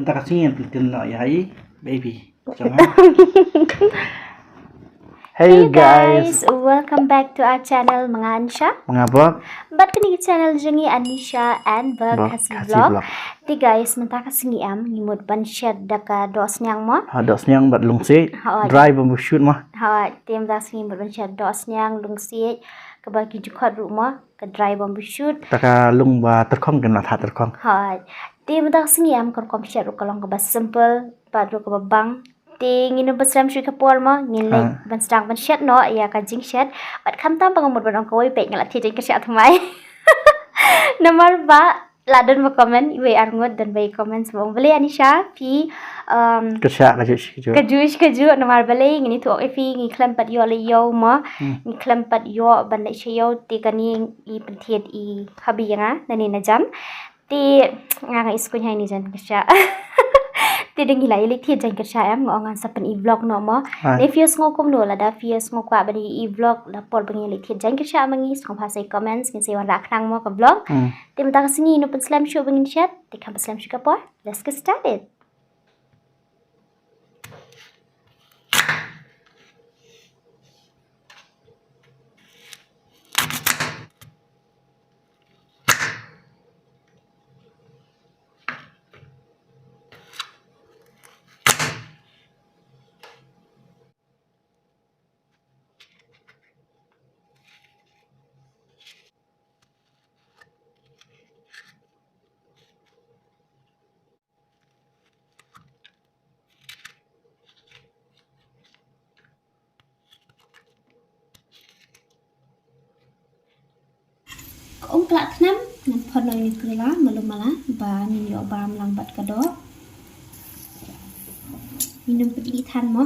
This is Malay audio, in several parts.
mentah kasih yang penting nak yai baby. Jangan. Hey guys, welcome back to our channel Anisha. Mengapa? But kini channel jengi Anisha and BergKhasiVlog. Ti guys, mentah kasih ngimut ban Shet daka Dohsniang mah. Dohsniang bat Lungsiej. Dry bambu shoot mah. Tim dah ngimut ban Shet Dohsniang Lungsiej ke bagi jukot rumah ke dry bambu shoot. Taka lung ba terkong kena tha terkong. Tim dah ngim kon kom Shet rukalong ke bas simple, padru ke bang. Ting inu besram shui kapor mo ngilai ban Sniang ban Shet no ya ka jing Shet bat kham tam pangomot ban ong koi pe ngala thi jing ka Shet thmai nomor ba ladon mo comment we arngot dan bay comment sebong beli Anisha pi Kesya kaju nomor beli ngini tu ok pi ngi klempat yo le yo mo ngi klempat yo ban le yo ti kani I penthiet I habi nga nani na jam ti nga isku nyai ni jan Kesya Tideng gila ilik thiet jang kerja ngongan sapen vlog no mo ne fios ngokum no la da fios ngokwa bani vlog la pol bangi ilik thiet jang kerja mangi song phasai comments ngi sewan rak nang mo ka vlog tim tang singi no pen slam show bangi chat te kam slam show ka por let's get started. Ông plak nam ngan phon noi krela malum mala ba ni yo bam lang bat ka do minum pedi than mo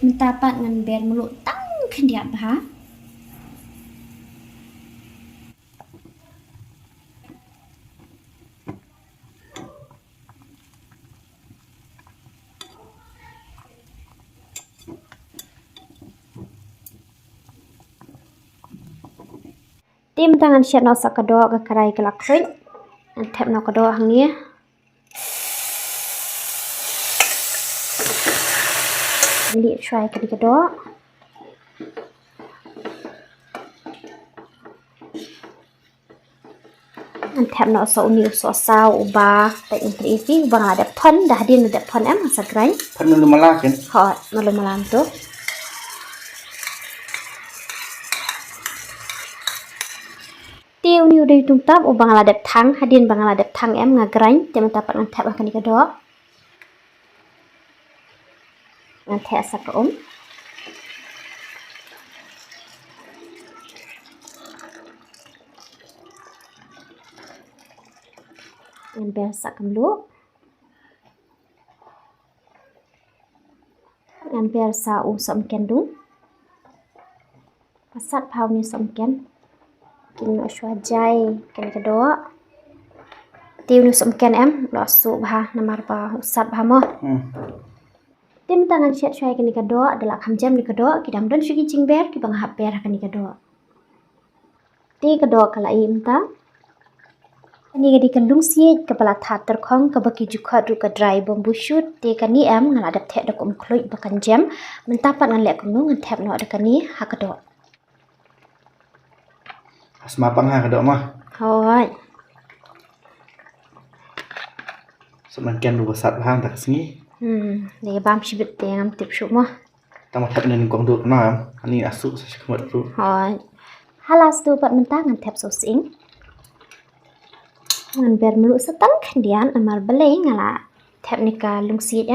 minta pat ngan ber mulu tang khendiap ha Tim tangan Shet no sakado ke karai ke lakrit tap no kado hangnya lihat try ke kado tap no so ni so sao uba tak intri fi bang ada pon dah din ada pon sagrai Pon malu malah kan? Malu malam tu tiêu niu đây tung tap u bangala đẹp thang hadin bangala đẹp thang ngagrain tem tapat ngan tap akan ikado ngan tap sak ngan ber sak kamlu ngan ber sa u som kendung pasat pau ni som ken Kinh nó xóa dây cái cái đó tiêu nó sum ken lo su ba namar ba sat ba mo tim tangan Shet xóa cái đó adalah kamjam cái đó kidam don sugi jingber ki bang haper cái đó ti cái đó kala im ta ani gadi kan Lungsiej kepala that terkhong ke baki jukhat ru ka dry bambu shoot ti kan ni ngal adap the dak kloi bakan jam mentapat ngan lek kunu ngan thep no ada kan ni ha ka do Semapang ha kadok mah. Hoi. Semakin lu besar hang tak singi. Để bám shibun te ngam tip shu mo. Tama thep nen kong duk na ani asu sa khmat ru. Hoi. Halas tu pat mentah ngan thep so sing. Ngan ber melu setang khendian amal belai ngala thep nika Lungsiej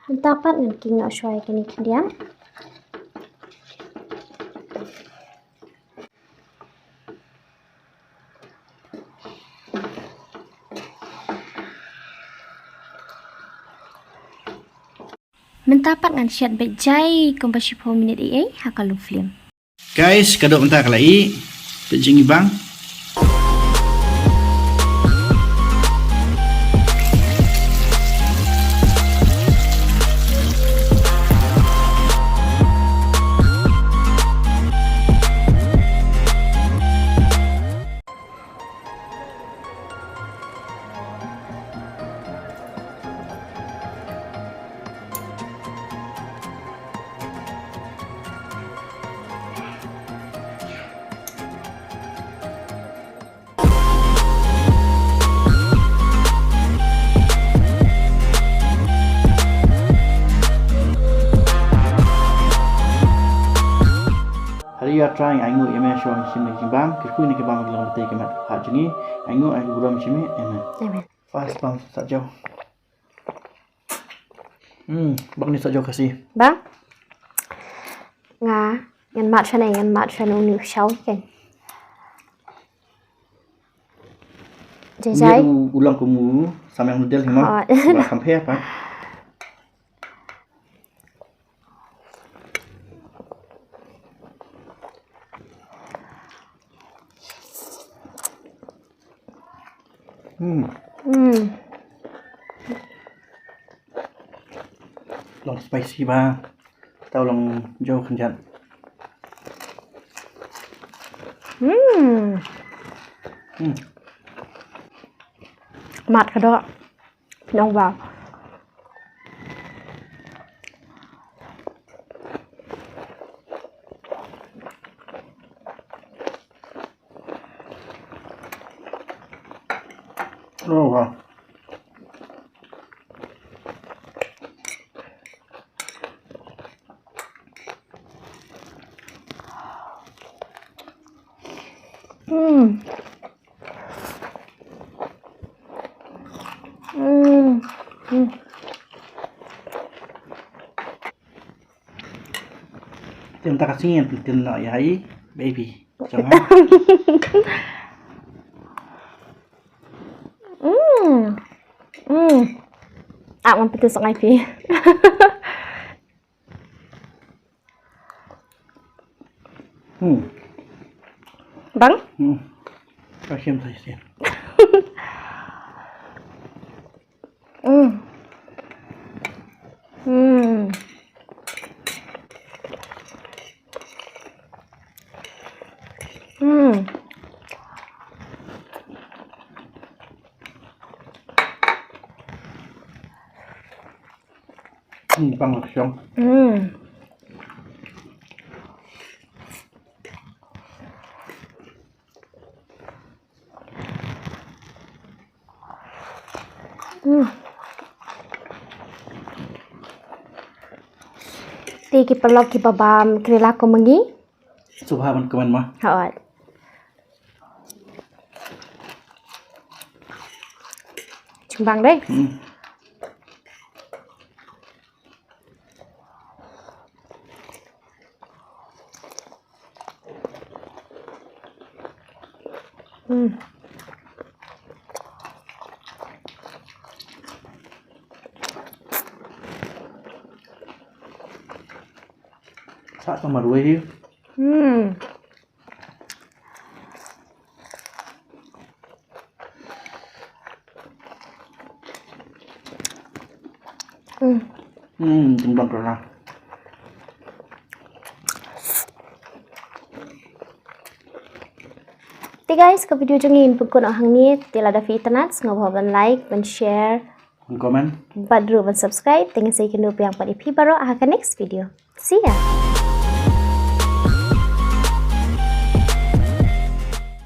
mentah pat ngan king no shwai kini khendian. Mentapat ngan Shet baik jai kompasi 10 minit hakalu film. Guys, kadok mentah kalai pejing bang. dia try ai ngui eme shong shim ni kimbam ke khu ni kimbam gelong beti kemat ha jengi ai ngui ai buram shimi amen. Amen. Fast bang sak jauh. Bang ni sak jauh kasih. Bang. Nga, ngan mat sana ngan mat sana unu shau kan. Jai. Ulang kumu sama yang model hima. Ba compare pa. Long spicy ba. Tao long jo khăn chặn. Mát cái đó. Nông vào. Oh wow. Tiêm ta kasih yang tiêm nak yai baby. Jangan. Man pitu sangai pi. Bang? Kasih yang saya. Bang langsung. Ti ki pelok ki babam krila ko mengi. Subhan kaman mah. Hawat. Cumbang deh. Sak sama dua dia. Timbang kerana. Thì guys, cái video cho nghìn pukul ở hàng ni tila da fitness ngọc ban like ban share Comment. ban subscribe dengan saya kena yang pada pi baru akan next video. See ya.